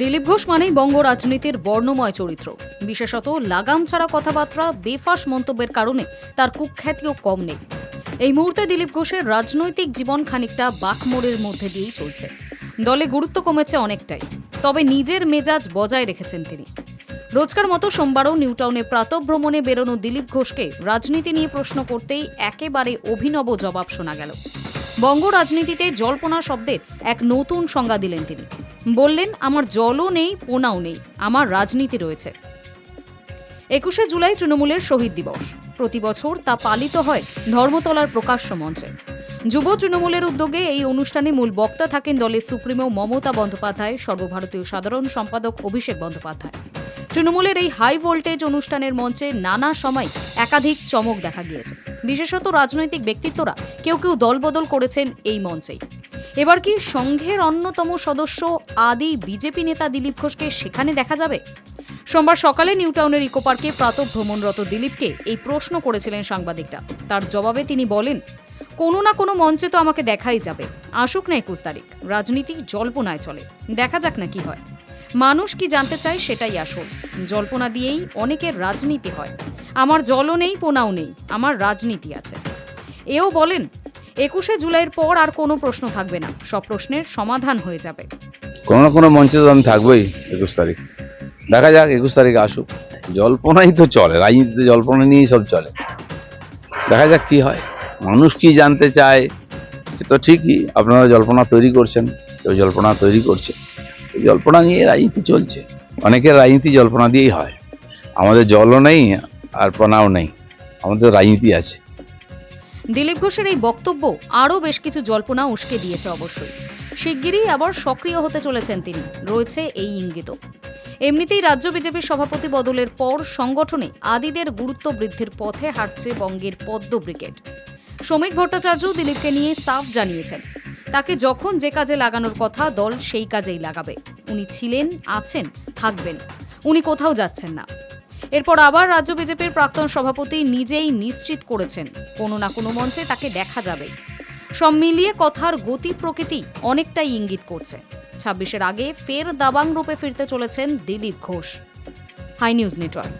দিলীপ ঘোষ মানেই বঙ্গ রাজনীতির বর্ণময় চরিত্র। বিশেষত লাগাম ছাড়া কথাবার্তা, বেফাঁস মন্তব্যের কারণে তার কুখ্যাতিও কম নেই। এই মুহূর্তে দিলীপ ঘোষের রাজনৈতিক জীবন খানিকটা বাঁকমোড়ের মধ্যে দিয়েই চলছে। দলে গুরুত্ব কমেছে অনেকটাই, তবে নিজের মেজাজ বজায় রেখেছেন তিনি। রোজকার মতো সোমবারও নিউটাউনে প্রাতঃভ্রমণে বেরোনো দিলীপ ঘোষকে রাজনীতি নিয়ে প্রশ্ন করতেই একেবারে অভিনব জবাব শোনা গেল। বঙ্গ রাজনীতিতে জল্পনা শব্দের এক নতুন সংজ্ঞা দিলেন তিনি। বললেন, আমার জলও নেই, পোনাও নেই, আমার রাজনীতি রয়েছে। 21শে জুলাই তৃণমূলের শহীদ দিবস। প্রতি বছর তা পালিত হয় ধর্মতলার প্রকাশ্য মঞ্চে। যুব তৃণমূলের উদ্যোগে এই অনুষ্ঠানে মূল বক্তা থাকেন দলের সুপ্রিমো মমতা বন্দ্যোপাধ্যায়, সর্বভারতীয় সাধারণ সম্পাদক অভিষেক বন্দ্যোপাধ্যায়। তৃণমূলের এই হাই ভোল্টেজ অনুষ্ঠানের মঞ্চে নানা সময় একাধিক চমক দেখা গিয়েছে। বিশেষত রাজনৈতিক ব্যক্তিত্বরা কেউ কেউ দলবদল করেছেন এই মঞ্চেই। এবার কি সংঘের অন্যতম সদস্য আদি বিজেপি নেতা দিলীপ ঘোষকে সেখানে দেখা যাবে? সোমবার সকালে নিউটাউনের ইকো পার্কে প্রাতঃভ্রমণরত দিলীপকে এই প্রশ্ন করেছিলেন সাংবাদিকরা। তার জবাবে তিনি বলেন, কোনো না কোনো মঞ্চে তো আমাকে দেখাই যাবে। আসুক না 21 তারিখ, রাজনীতি জল্পনায় চলে, দেখা যাক না কি হয়। মানুষ কি জানতে চায় সেটাই আসল। জল্পনা দিয়েই অনেকের রাজনীতি হয়। আমার জলও নেই, পোনাও নেই, আমার রাজনীতি আছে। এও বলেন, 21শে জুলাইয়ের পর আর কোনো প্রশ্ন থাকবে না, সব প্রশ্নের সমাধান হয়ে যাবে। কোনো না কোনো মঞ্চে তো আমি থাকবোই 21 তারিখ, দেখা যাক 21 তারিখ আসুক। জল্পনাই তো চলে, রাজনীতিতে জল্পনা নিয়েই সব চলে, দেখা যাক কি হয়। মানুষ কি জানতে চায় সে তো ঠিকই, আপনারা জল্পনা তৈরি করছেন, কেউ জল্পনা তৈরি করছে, এই জল্পনা নিয়ে রাজনীতি চলছে। অনেকের রাজনীতি জল্পনা দিয়েই হয়। আমাদের জলও নেই আর পোনাও নেই, আমাদের রাজনীতি আছে। দিলীপ ঘোষের এই বক্তব্য আরও বেশ কিছু জল্পনা উস্কে দিয়েছে অবশ্যই। শিগগিরই আবার সক্রিয় হতে চলেছেন তিনি, রয়েছে এই ইঙ্গিতও। এমনিতেই রাজ্য বিজেপির সভাপতি বদলের পর সংগঠনে আদিদের গুরুত্ব বৃদ্ধির পথে হাঁটছে বঙ্গের পদ্ম ব্রিগেড। শ্রমিক ভট্টাচার্য দিলীপকে নিয়ে সাফ জানিয়েছেন, তাকে যখন যে কাজে লাগানোর কথা দল সেই কাজেই লাগাবে। উনি ছিলেন, আছেন, থাকবেন, উনি কোথাও যাচ্ছেন না। এরপর আবার রাজ্য বিজেপির প্রাক্তন সভাপতি নিজেই নিশ্চিত করেছেন, কোনো না কোনো মঞ্চে তাকে দেখা যাবে। সব মিলিয়ে কথার গতি প্রকৃতি অনেকটাই ইঙ্গিত করছে 26-এর আগে ফের দাবাং রূপে ফিরতে চলেছেন Dilip Ghosh. High News network.